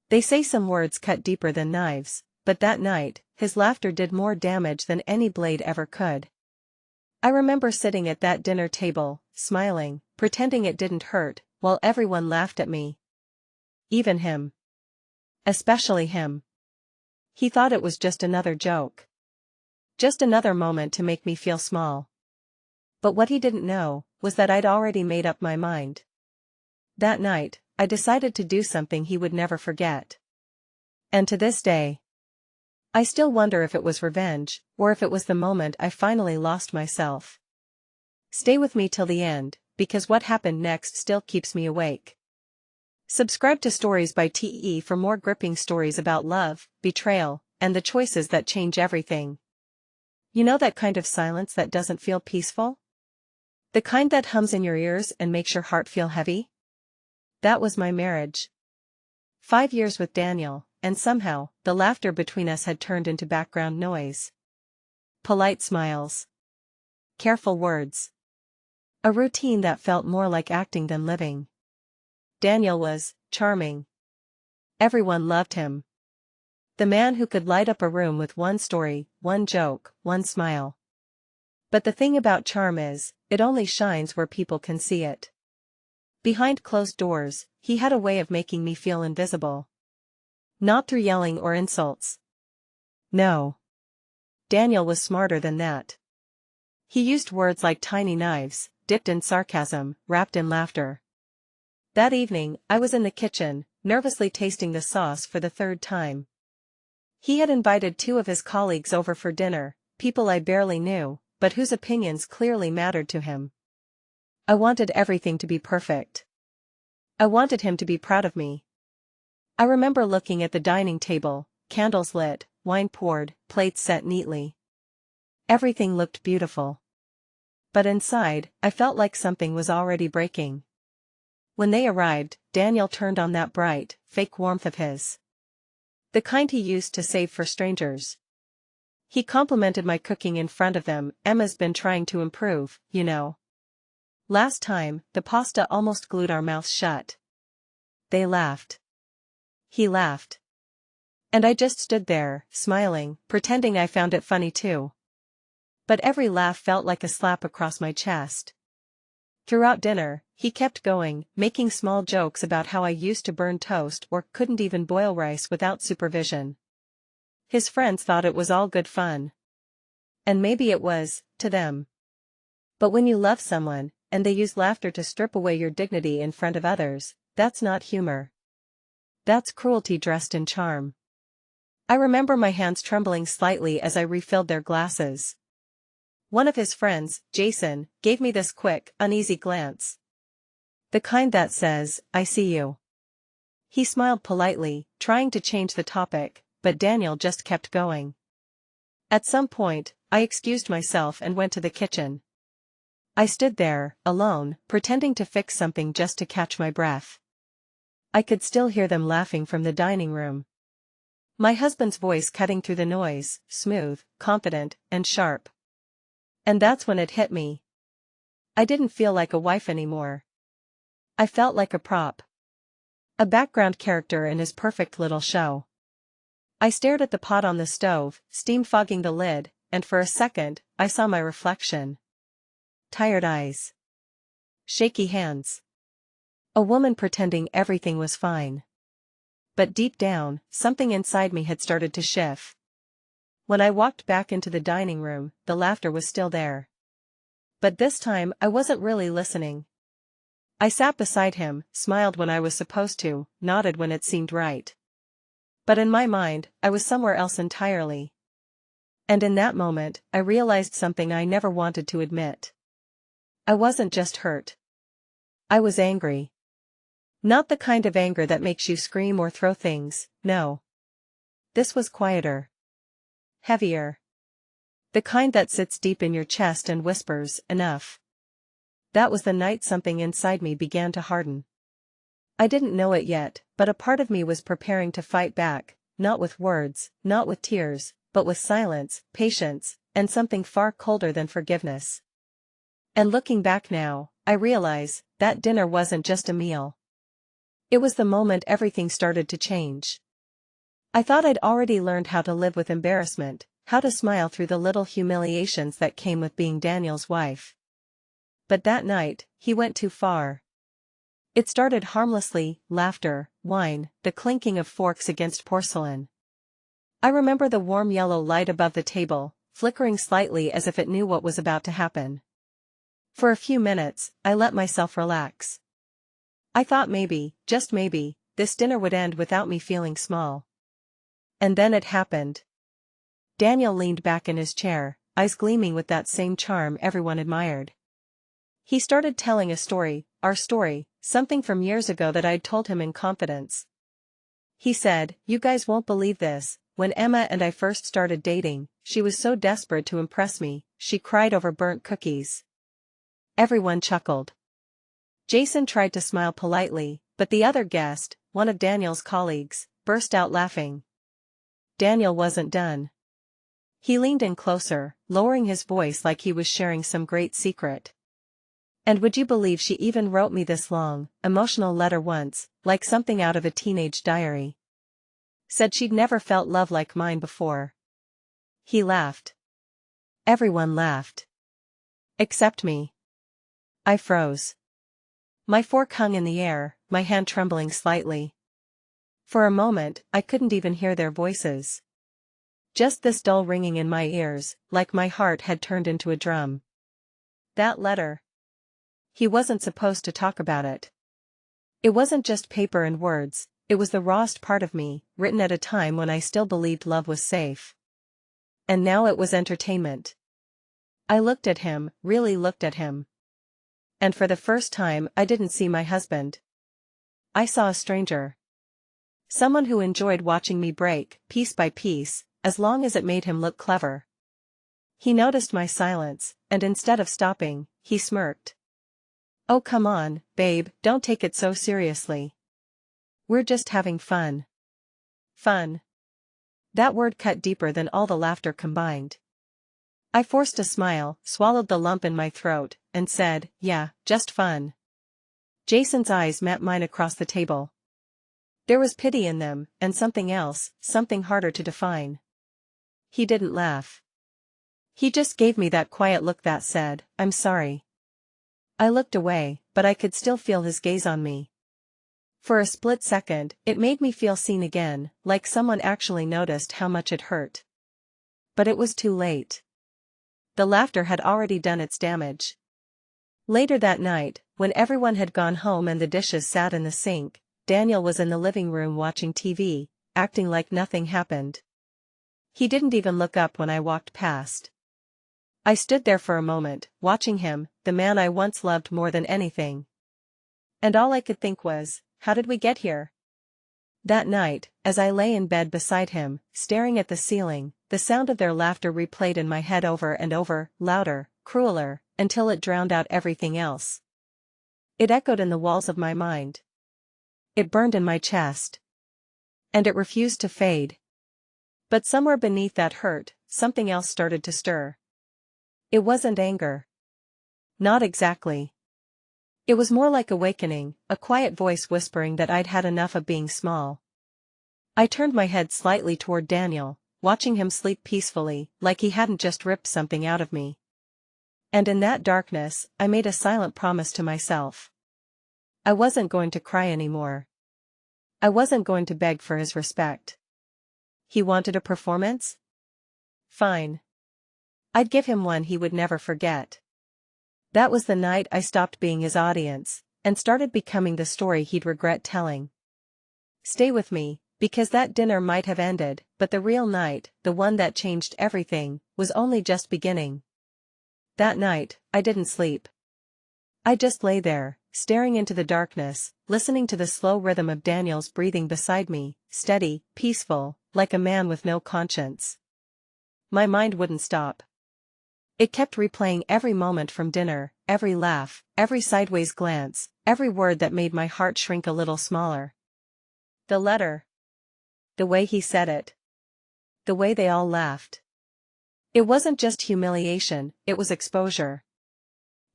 They say some words cut deeper than knives, but that night, his laughter did more damage than any blade ever could. I remember sitting at that dinner table, smiling, pretending it didn't hurt, while everyone laughed at me. Even him. Especially him. He thought it was just another joke. Just another moment to make me feel small. But what he didn't know was that I'd already made up my mind. That night, I decided to do something he would never forget. And to this day, I still wonder if it was revenge, or if it was the moment I finally lost myself. Stay with me till the end, because what happened next still keeps me awake. Subscribe to Stories by TE for more gripping stories about love, betrayal, and the choices that change everything. You know that kind of silence that doesn't feel peaceful? The kind that hums in your ears and makes your heart feel heavy? That was my marriage. 5 years with Daniel, and somehow, the laughter between us had turned into background noise. Polite smiles. Careful words. A routine that felt more like acting than living. Daniel was charming. Everyone loved him. The man who could light up a room with one story, one joke, one smile. But the thing about charm is, it only shines where people can see it. Behind closed doors, he had a way of making me feel invisible. Not through yelling or insults. No. Daniel was smarter than that. He used words like tiny knives, dipped in sarcasm, wrapped in laughter. That evening, I was in the kitchen, nervously tasting the sauce for the 3rd time. He had invited 2 of his colleagues over for dinner, people I barely knew, but whose opinions clearly mattered to him. I wanted everything to be perfect. I wanted him to be proud of me. I remember looking at the dining table, candles lit, wine poured, plates set neatly. Everything looked beautiful. But inside, I felt like something was already breaking. When they arrived, Daniel turned on that bright, fake warmth of his. The kind he used to save for strangers. He complimented my cooking in front of them. "Emma's been trying to improve, you know. Last time, the pasta almost glued our mouths shut." They laughed. He laughed. And I just stood there, smiling, pretending I found it funny too. But every laugh felt like a slap across my chest. Throughout dinner, he kept going, making small jokes about how I used to burn toast or couldn't even boil rice without supervision. His friends thought it was all good fun. And maybe it was, to them. But when you love someone, and they use laughter to strip away your dignity in front of others, that's not humor. That's cruelty dressed in charm. I remember my hands trembling slightly as I refilled their glasses. One of his friends, Jason, gave me this quick, uneasy glance. The kind that says, "I see you." He smiled politely, trying to change the topic, but Daniel just kept going. At some point, I excused myself and went to the kitchen. I stood there, alone, pretending to fix something just to catch my breath. I could still hear them laughing from the dining room. My husband's voice cutting through the noise, smooth, confident, and sharp. And that's when it hit me. I didn't feel like a wife anymore. I felt like a prop. A background character in his perfect little show. I stared at the pot on the stove, steam fogging the lid, and for a second, I saw my reflection. Tired eyes. Shaky hands. A woman pretending everything was fine. But deep down, something inside me had started to shift. When I walked back into the dining room, the laughter was still there. But this time I wasn't really listening. I sat beside him, smiled when I was supposed to, nodded when it seemed right. But in my mind, I was somewhere else entirely. And in that moment, I realized something I never wanted to admit. I wasn't just hurt. I was angry. Not the kind of anger that makes you scream or throw things, no. This was quieter. Heavier. The kind that sits deep in your chest and whispers, "Enough." That was the night something inside me began to harden. I didn't know it yet, but a part of me was preparing to fight back, not with words, not with tears, but with silence, patience, and something far colder than forgiveness. And looking back now, I realize, that dinner wasn't just a meal. It was the moment everything started to change. I thought I'd already learned how to live with embarrassment, how to smile through the little humiliations that came with being Daniel's wife. But that night, he went too far. It started harmlessly: laughter, wine, the clinking of forks against porcelain. I remember the warm yellow light above the table, flickering slightly as if it knew what was about to happen. For a few minutes, I let myself relax. I thought maybe, just maybe, this dinner would end without me feeling small. And then it happened. Daniel leaned back in his chair, eyes gleaming with that same charm everyone admired. He started telling a story, our story, something from years ago that I'd told him in confidence. He said, "You guys won't believe this, when Emma and I first started dating, she was so desperate to impress me, she cried over burnt cookies." Everyone chuckled. Jason tried to smile politely, but the other guest, one of Daniel's colleagues, burst out laughing. Daniel wasn't done. He leaned in closer, lowering his voice like he was sharing some great secret. "And would you believe she even wrote me this long, emotional letter once, like something out of a teenage diary. Said she'd never felt love like mine before." He laughed. Everyone laughed. Except me. I froze. My fork hung in the air, my hand trembling slightly. For a moment, I couldn't even hear their voices. Just this dull ringing in my ears, like my heart had turned into a drum. That letter. He wasn't supposed to talk about it. It wasn't just paper and words, it was the rawest part of me, written at a time when I still believed love was safe. And now it was entertainment. I looked at him, really looked at him. And for the first time I didn't see my husband. I saw a stranger. Someone who enjoyed watching me break, piece by piece, as long as it made him look clever. He noticed my silence, and instead of stopping, he smirked. "Oh come on, babe, don't take it so seriously. We're just having fun." Fun. That word cut deeper than all the laughter combined. I forced a smile, swallowed the lump in my throat, and said, "Yeah, just fun." Jason's eyes met mine across the table. There was pity in them, and something else, something harder to define. He didn't laugh. He just gave me that quiet look that said, "I'm sorry." I looked away, but I could still feel his gaze on me. For a split second, it made me feel seen again, like someone actually noticed how much it hurt. But it was too late. The laughter had already done its damage. Later that night, when everyone had gone home and the dishes sat in the sink, Daniel was in the living room watching TV, acting like nothing happened. He didn't even look up when I walked past. I stood there for a moment, watching him, the man I once loved more than anything. And all I could think was, how did we get here? That night, as I lay in bed beside him, staring at the ceiling, the sound of their laughter replayed in my head over and over, louder, crueler, until it drowned out everything else. It echoed in the walls of my mind. It burned in my chest. And it refused to fade. But somewhere beneath that hurt, something else started to stir. It wasn't anger. Not exactly. It was more like awakening, a quiet voice whispering that I'd had enough of being small. I turned my head slightly toward Daniel, watching him sleep peacefully, like he hadn't just ripped something out of me. And in that darkness, I made a silent promise to myself. I wasn't going to cry anymore. I wasn't going to beg for his respect. He wanted a performance? Fine. I'd give him one he would never forget. That was the night I stopped being his audience, and started becoming the story he'd regret telling. Stay with me, because that dinner might have ended, but the real night, the one that changed everything, was only just beginning. That night, I didn't sleep. I just lay there, staring into the darkness, listening to the slow rhythm of Daniel's breathing beside me, steady, peaceful, like a man with no conscience. My mind wouldn't stop. It kept replaying every moment from dinner, every laugh, every sideways glance, every word that made my heart shrink a little smaller. The letter. The way he said it. The way they all laughed. It wasn't just humiliation, it was exposure.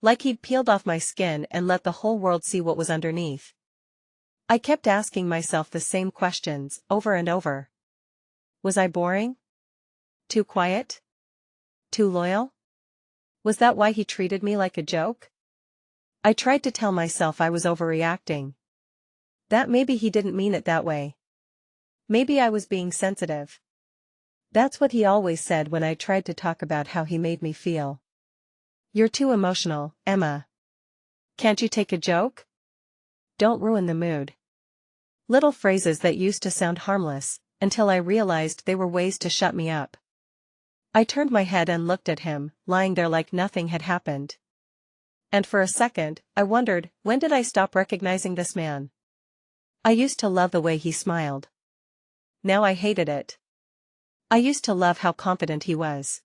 Like he'd peeled off my skin and let the whole world see what was underneath. I kept asking myself the same questions over and over. Was I boring? Too quiet? Too loyal? Was that why he treated me like a joke? I tried to tell myself I was overreacting. That maybe he didn't mean it that way. Maybe I was being sensitive. That's what he always said when I tried to talk about how he made me feel. You're too emotional, Emma. Can't you take a joke? Don't ruin the mood. Little phrases that used to sound harmless, until I realized they were ways to shut me up. I turned my head and looked at him, lying there like nothing had happened. And for a second, I wondered, when did I stop recognizing this man? I used to love the way he smiled. Now I hated it. I used to love how confident he was.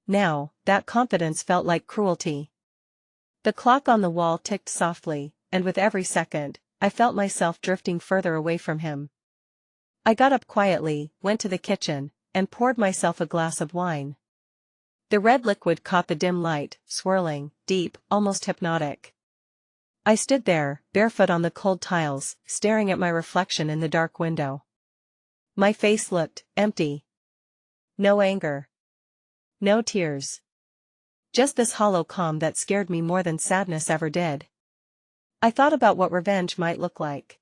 Now, that confidence felt like cruelty. The clock on the wall ticked softly, and with every second, I felt myself drifting further away from him. I got up quietly, went to the kitchen, and poured myself a glass of wine. The red liquid caught the dim light, swirling, deep, almost hypnotic. I stood there, barefoot on the cold tiles, staring at my reflection in the dark window. My face looked empty. No anger. No tears. Just this hollow calm that scared me more than sadness ever did. I thought about what revenge might look like.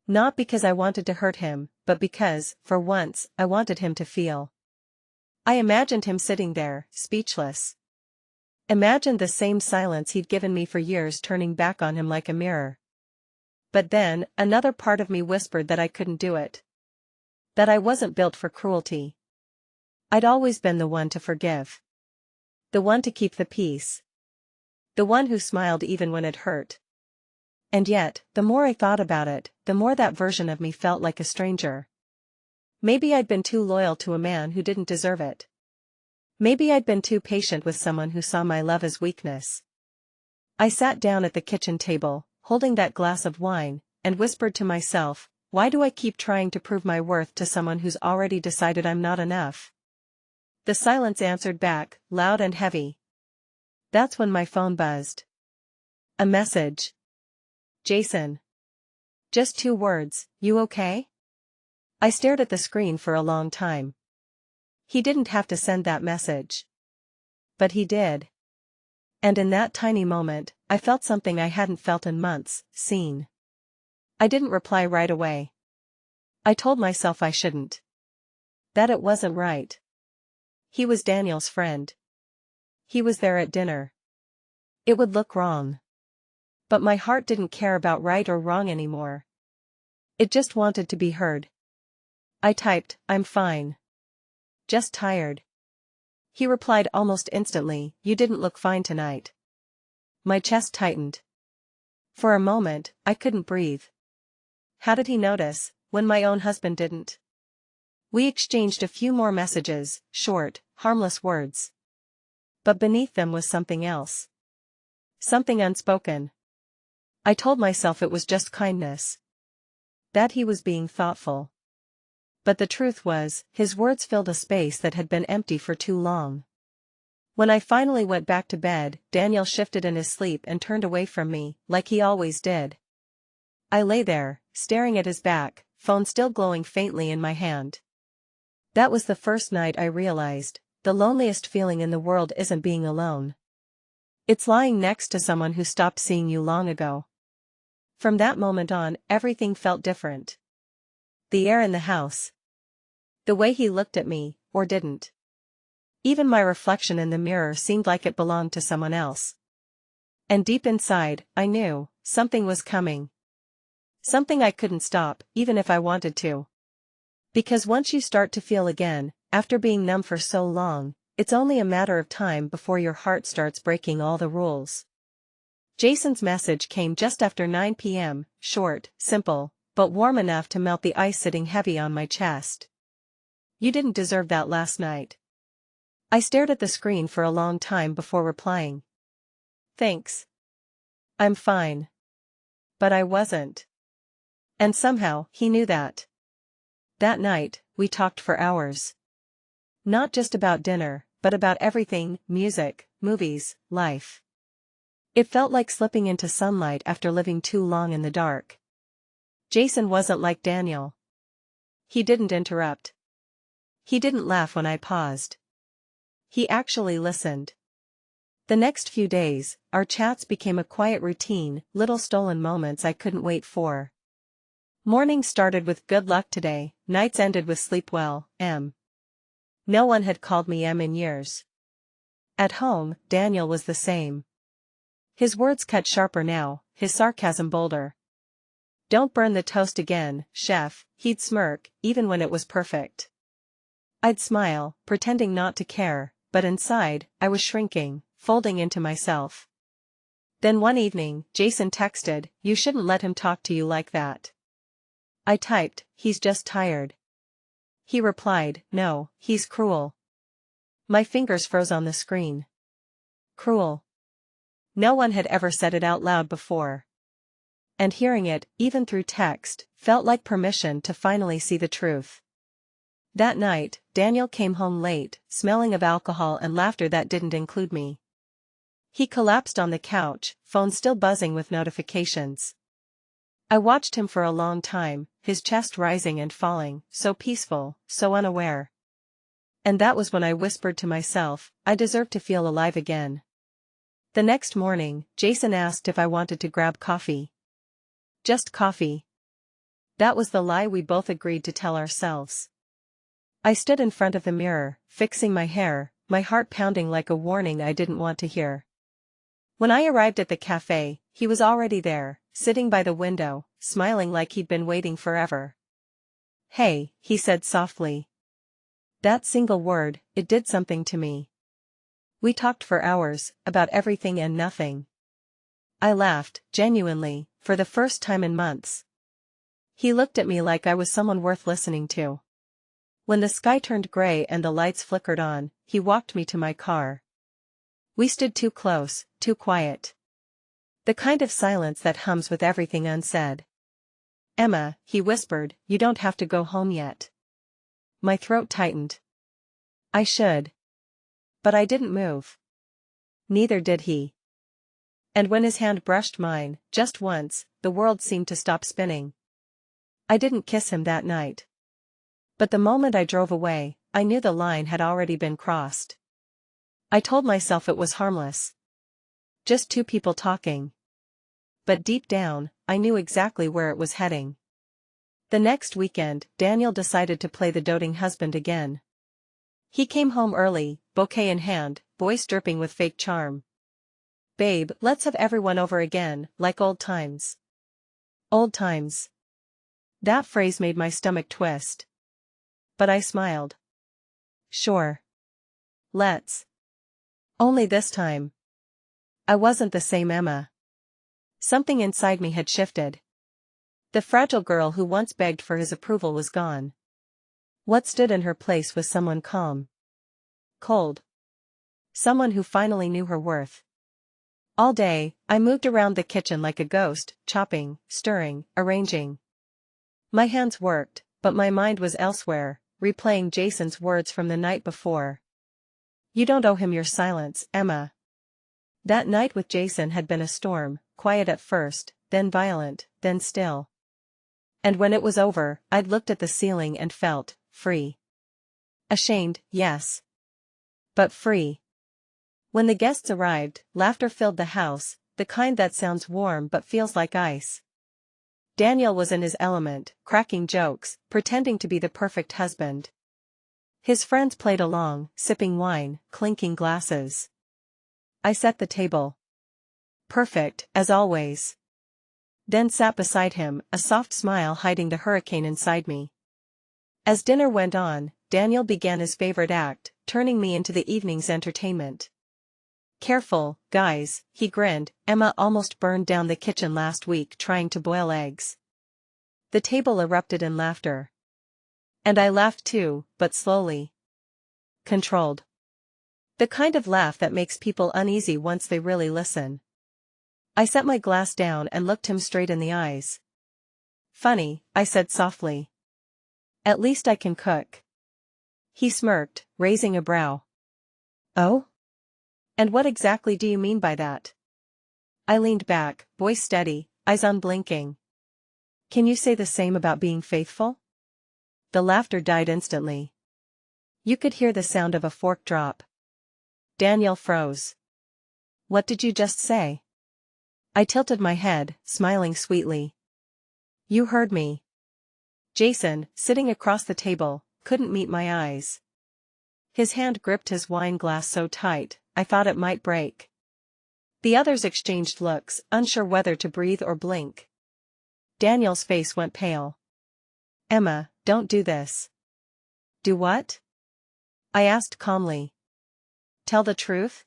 Not because I wanted to hurt him, but because, for once, I wanted him to feel. I imagined him sitting there, speechless. Imagined the same silence he'd given me for years turning back on him like a mirror. But then, another part of me whispered that I couldn't do it. That I wasn't built for cruelty. I'd always been the one to forgive. The one to keep the peace. The one who smiled even when it hurt. And yet, the more I thought about it, the more that version of me felt like a stranger. Maybe I'd been too loyal to a man who didn't deserve it. Maybe I'd been too patient with someone who saw my love as weakness. I sat down at the kitchen table, holding that glass of wine, and whispered to myself, why do I keep trying to prove my worth to someone who's already decided I'm not enough? The silence answered back, loud and heavy. That's when my phone buzzed. A message. Jason. Just 2 words, you okay? I stared at the screen for a long time. He didn't have to send that message. But he did. And in that tiny moment, I felt something I hadn't felt in months, seen. I didn't reply right away. I told myself I shouldn't. That it wasn't right. He was Daniel's friend. He was there at dinner. It would look wrong. But my heart didn't care about right or wrong anymore. It just wanted to be heard. I typed, I'm fine. Just tired. He replied almost instantly, you didn't look fine tonight. My chest tightened. For a moment, I couldn't breathe. How did he notice, when my own husband didn't? We exchanged a few more messages, short, harmless words. But beneath them was something else. Something unspoken. I told myself it was just kindness. That he was being thoughtful. But the truth was, his words filled a space that had been empty for too long. When I finally went back to bed, Daniel shifted in his sleep and turned away from me, like he always did. I lay there, staring at his back, phone still glowing faintly in my hand. That was the first night I realized, the loneliest feeling in the world isn't being alone. It's lying next to someone who stopped seeing you long ago. From that moment on, everything felt different. The air in the house. The way he looked at me, or didn't. Even my reflection in the mirror seemed like it belonged to someone else. And deep inside, I knew, something was coming. Something I couldn't stop, even if I wanted to. Because once you start to feel again, after being numb for so long, it's only a matter of time before your heart starts breaking all the rules. Jason's message came just after 9 p.m., short, simple, but warm enough to melt the ice sitting heavy on my chest. You didn't deserve that last night. I stared at the screen for a long time before replying. Thanks. I'm fine. But I wasn't. And somehow, he knew that. That night, we talked for hours. Not just about dinner, but about everything, music, movies, life. It felt like slipping into sunlight after living too long in the dark. Jason wasn't like Daniel. He didn't interrupt. He didn't laugh when I paused. He actually listened. The next few days, our chats became a quiet routine, little stolen moments I couldn't wait for. Mornings started with "good luck today," nights ended with "sleep well, M." No one had called me M in years. At home, Daniel was the same. His words cut sharper now, his sarcasm bolder. "Don't burn the toast again, chef," he'd smirk, even when it was perfect. I'd smile, pretending not to care, but inside, I was shrinking, folding into myself. Then one evening, Jason texted, "You shouldn't let him talk to you like that." I typed, "He's just tired." He replied, "No, he's cruel." My fingers froze on the screen. Cruel. No one had ever said it out loud before. And hearing it, even through text, felt like permission to finally see the truth. That night, Daniel came home late, smelling of alcohol and laughter that didn't include me. He collapsed on the couch, phone still buzzing with notifications. I watched him for a long time, his chest rising and falling, so peaceful, so unaware. And that was when I whispered to myself, I deserve to feel alive again. The next morning, Jason asked if I wanted to grab coffee. Just coffee. That was the lie we both agreed to tell ourselves. I stood in front of the mirror, fixing my hair, my heart pounding like a warning I didn't want to hear. When I arrived at the cafe, he was already there, sitting by the window, smiling like he'd been waiting forever. "Hey," he said softly. That single word, it did something to me. We talked for hours, about everything and nothing. I laughed, genuinely, for the first time in months. He looked at me like I was someone worth listening to. When the sky turned gray and the lights flickered on, he walked me to my car. We stood too close, too quiet. The kind of silence that hums with everything unsaid. "Emma," he whispered, "you don't have to go home yet." My throat tightened. I should. But I didn't move. Neither did he. And when his hand brushed mine, just once, the world seemed to stop spinning. I didn't kiss him that night. But the moment I drove away, I knew the line had already been crossed. I told myself it was harmless. Just two people talking. But deep down, I knew exactly where it was heading. The next weekend, Daniel decided to play the doting husband again. He came home early, bouquet in hand, voice dripping with fake charm. "Babe, let's have everyone over again, like old times." Old times. That phrase made my stomach twist. But I smiled. "Sure. Let's." Only this time. I wasn't the same Emma. Something inside me had shifted. The fragile girl who once begged for his approval was gone. What stood in her place was someone calm. Cold. Someone who finally knew her worth. All day, I moved around the kitchen like a ghost, chopping, stirring, arranging. My hands worked, but my mind was elsewhere, replaying Jason's words from the night before. "You don't owe him your silence, Emma." That night with Jason had been a storm, quiet at first, then violent, then still. And when it was over, I'd looked at the ceiling and felt free. Ashamed, yes. But free. When the guests arrived, laughter filled the house, the kind that sounds warm but feels like ice. Daniel was in his element, cracking jokes, pretending to be the perfect husband. His friends played along, sipping wine, clinking glasses. I set the table. Perfect, as always. Then sat beside him, a soft smile hiding the hurricane inside me. As dinner went on, Daniel began his favorite act, turning me into the evening's entertainment. "Careful, guys," he grinned, "Emma almost burned down the kitchen last week trying to boil eggs." The table erupted in laughter. And I laughed too, but slowly. Controlled. The kind of laugh that makes people uneasy once they really listen. I set my glass down and looked him straight in the eyes. "Funny," I said softly. "At least I can cook." He smirked, raising a brow. "Oh? And what exactly do you mean by that?" I leaned back, voice steady, eyes unblinking. Can you say the same about being faithful? The laughter died instantly. You could hear the sound of a fork drop. Daniel froze. What did you just say? I tilted my head, smiling sweetly. You heard me. Jason, sitting across the table, couldn't meet my eyes. His hand gripped his wine glass so tight, I thought it might break. The others exchanged looks, unsure whether to breathe or blink. Daniel's face went pale. Emma, don't do this. Do what? I asked calmly. Tell the truth?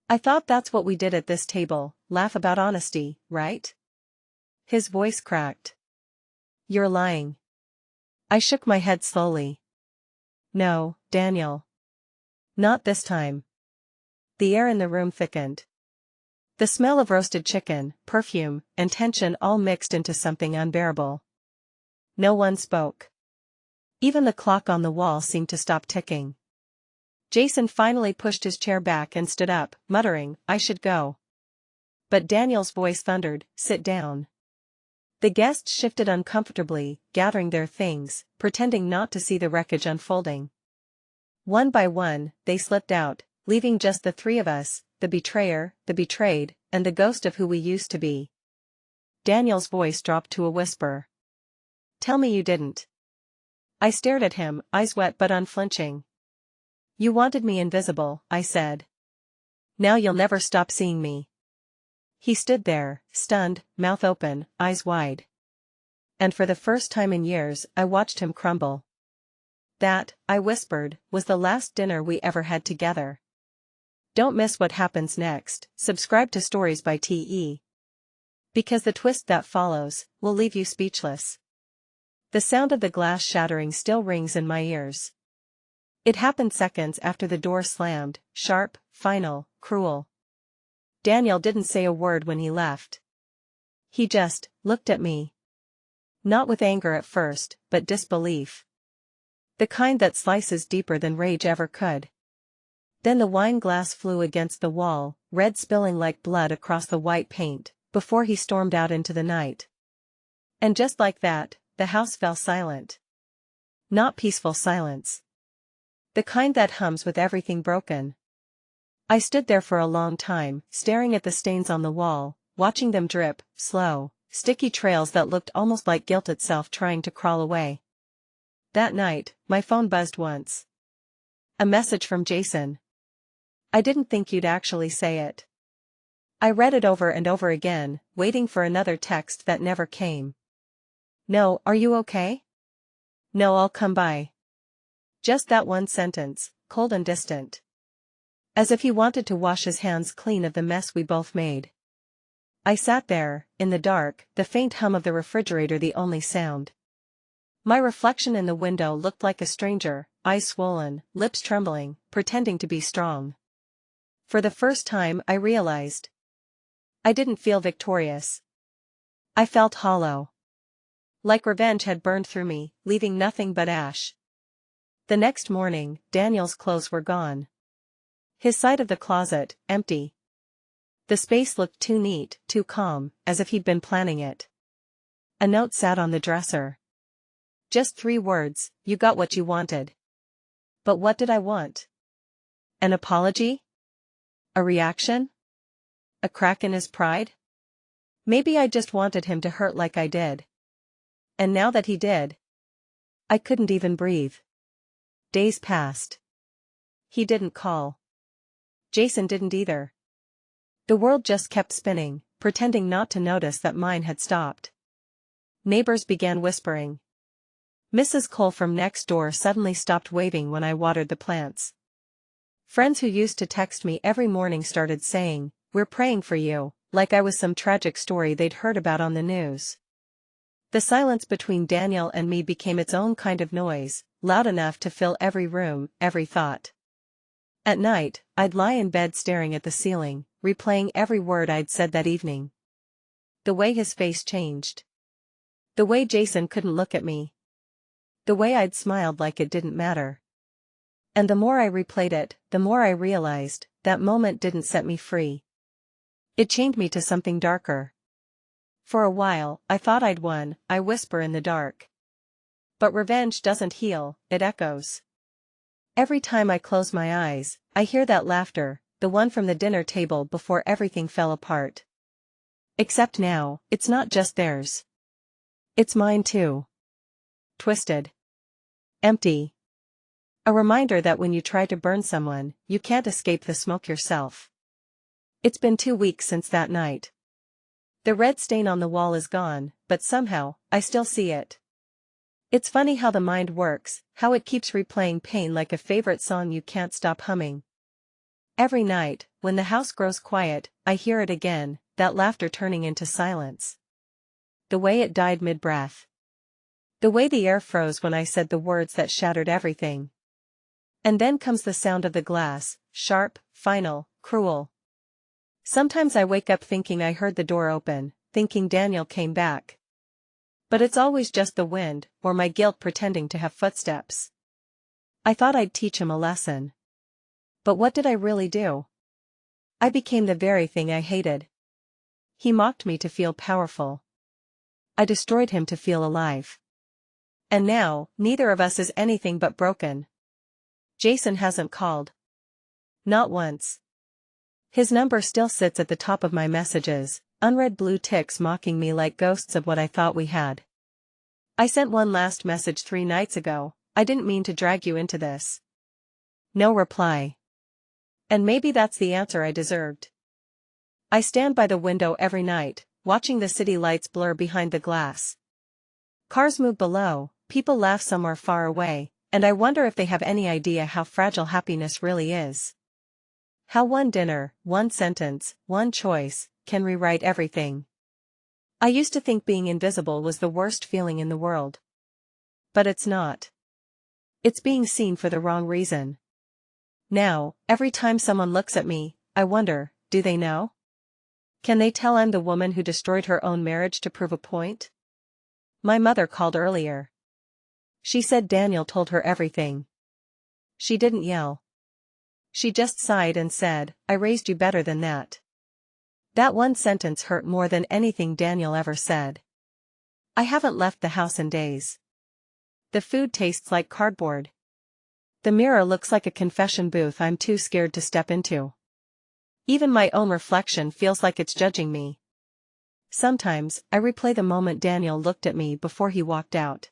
I thought that's what we did at this table, laugh about honesty, right? His voice cracked. You're lying. I shook my head slowly. No, Daniel. Not this time. The air in the room thickened. The smell of roasted chicken, perfume, and tension all mixed into something unbearable. No one spoke. Even the clock on the wall seemed to stop ticking. Jason finally pushed his chair back and stood up, muttering, I should go. But Daniel's voice thundered, sit down. The guests shifted uncomfortably, gathering their things, pretending not to see the wreckage unfolding. One by one, they slipped out, leaving just the three of us, the betrayer, the betrayed, and the ghost of who we used to be. Daniel's voice dropped to a whisper. Tell me you didn't. I stared at him, eyes wet but unflinching. You wanted me invisible, I said. Now you'll never stop seeing me. He stood there, stunned, mouth open, eyes wide. And for the first time in years, I watched him crumble. That, I whispered, was the last dinner we ever had together. Don't miss what happens next, subscribe to Stories by T.E. Because the twist that follows will leave you speechless. The sound of the glass shattering still rings in my ears. It happened seconds after the door slammed, sharp, final, cruel. Daniel didn't say a word when he left. He just looked at me. Not with anger at first, but disbelief. The kind that slices deeper than rage ever could. Then the wine glass flew against the wall, red spilling like blood across the white paint, before he stormed out into the night. And just like that, the house fell silent. Not peaceful silence. The kind that hums with everything broken. I stood there for a long time, staring at the stains on the wall, watching them drip, slow, sticky trails that looked almost like guilt itself trying to crawl away. That night, my phone buzzed once. A message from Jason. I didn't think you'd actually say it. I read it over and over again, waiting for another text that never came. No, are you okay? No, I'll come by. Just that one sentence, cold and distant. As if he wanted to wash his hands clean of the mess we both made. I sat there, in the dark, the faint hum of the refrigerator the only sound. My reflection in the window looked like a stranger, eyes swollen, lips trembling, pretending to be strong. For the first time I realized. I didn't feel victorious. I felt hollow. Like revenge had burned through me, leaving nothing but ash. The next morning, Daniel's clothes were gone. His side of the closet, empty. The space looked too neat, too calm, as if he'd been planning it. A note sat on the dresser. Just 3 words, you got what you wanted. But what did I want? An apology? A reaction? A crack in his pride? Maybe I just wanted him to hurt like I did. And now that he did, I couldn't even breathe. Days passed. He didn't call. Jason didn't either. The world just kept spinning, pretending not to notice that mine had stopped. Neighbors began whispering. Mrs. Cole from next door suddenly stopped waving when I watered the plants. Friends who used to text me every morning started saying, "We're praying for you," like I was some tragic story they'd heard about on the news. The silence between Daniel and me became its own kind of noise, loud enough to fill every room, every thought. At night, I'd lie in bed staring at the ceiling, replaying every word I'd said that evening. The way his face changed. The way Jason couldn't look at me. The way I'd smiled like it didn't matter. And the more I replayed it, the more I realized, that moment didn't set me free. It chained me to something darker. For a while, I thought I'd won, I whisper in the dark. But revenge doesn't heal, it echoes. Every time I close my eyes, I hear that laughter, the one from the dinner table before everything fell apart. Except now, it's not just theirs. It's mine too. Twisted. Empty. A reminder that when you try to burn someone, you can't escape the smoke yourself. It's been 2 weeks since that night. The red stain on the wall is gone, but somehow, I still see it. It's funny how the mind works, how it keeps replaying pain like a favorite song you can't stop humming. Every night, when the house grows quiet, I hear it again, that laughter turning into silence. The way it died mid-breath. The way the air froze when I said the words that shattered everything. And then comes the sound of the glass, sharp, final, cruel. Sometimes I wake up thinking I heard the door open, thinking Daniel came back. But it's always just the wind, or my guilt pretending to have footsteps. I thought I'd teach him a lesson. But what did I really do? I became the very thing I hated. He mocked me to feel powerful. I destroyed him to feel alive. And now, neither of us is anything but broken. Jason hasn't called. Not once. His number still sits at the top of my messages, unread blue ticks mocking me like ghosts of what I thought we had. I sent one last message 3 nights ago, I didn't mean to drag you into this. No reply. And maybe that's the answer I deserved. I stand by the window every night, watching the city lights blur behind the glass. Cars move below, people laugh somewhere far away, and I wonder if they have any idea how fragile happiness really is. How one dinner, one sentence, one choice, can rewrite everything. I used to think being invisible was the worst feeling in the world. But it's not. It's being seen for the wrong reason. Now, every time someone looks at me, I wonder, do they know? Can they tell I'm the woman who destroyed her own marriage to prove a point? My mother called earlier. She said Daniel told her everything. She didn't yell. She just sighed and said, I raised you better than that. That one sentence hurt more than anything Daniel ever said. I haven't left the house in days. The food tastes like cardboard. The mirror looks like a confession booth I'm too scared to step into. Even my own reflection feels like it's judging me. Sometimes, I replay the moment Daniel looked at me before he walked out.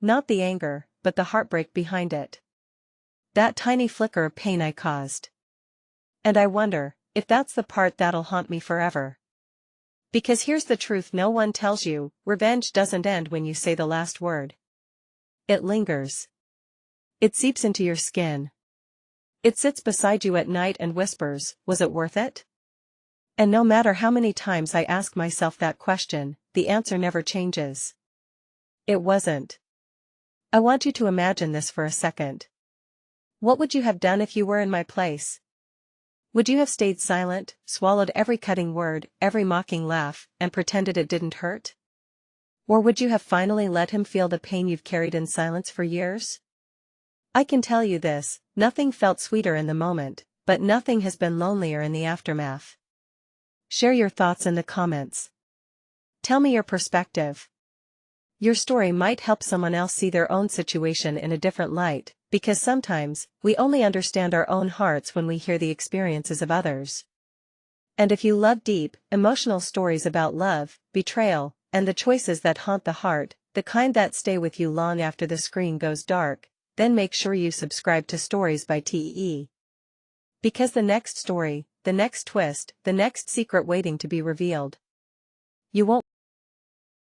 Not the anger, but the heartbreak behind it. That tiny flicker of pain I caused. And I wonder, if that's the part that'll haunt me forever. Because here's the truth no one tells you, revenge doesn't end when you say the last word. It lingers. It seeps into your skin. It sits beside you at night and whispers, was it worth it? And no matter how many times I ask myself that question, the answer never changes. It wasn't. I want you to imagine this for a second. What would you have done if you were in my place? Would you have stayed silent, swallowed every cutting word, every mocking laugh, and pretended it didn't hurt? Or would you have finally let him feel the pain you've carried in silence for years? I can tell you this, nothing felt sweeter in the moment, but nothing has been lonelier in the aftermath. Share your thoughts in the comments. Tell me your perspective. Your story might help someone else see their own situation in a different light, because sometimes, we only understand our own hearts when we hear the experiences of others. And if you love deep, emotional stories about love, betrayal, and the choices that haunt the heart, the kind that stay with you long after the screen goes dark, then make sure you subscribe to Stories by TEE. Because the next story, the next twist, the next secret waiting to be revealed, you won't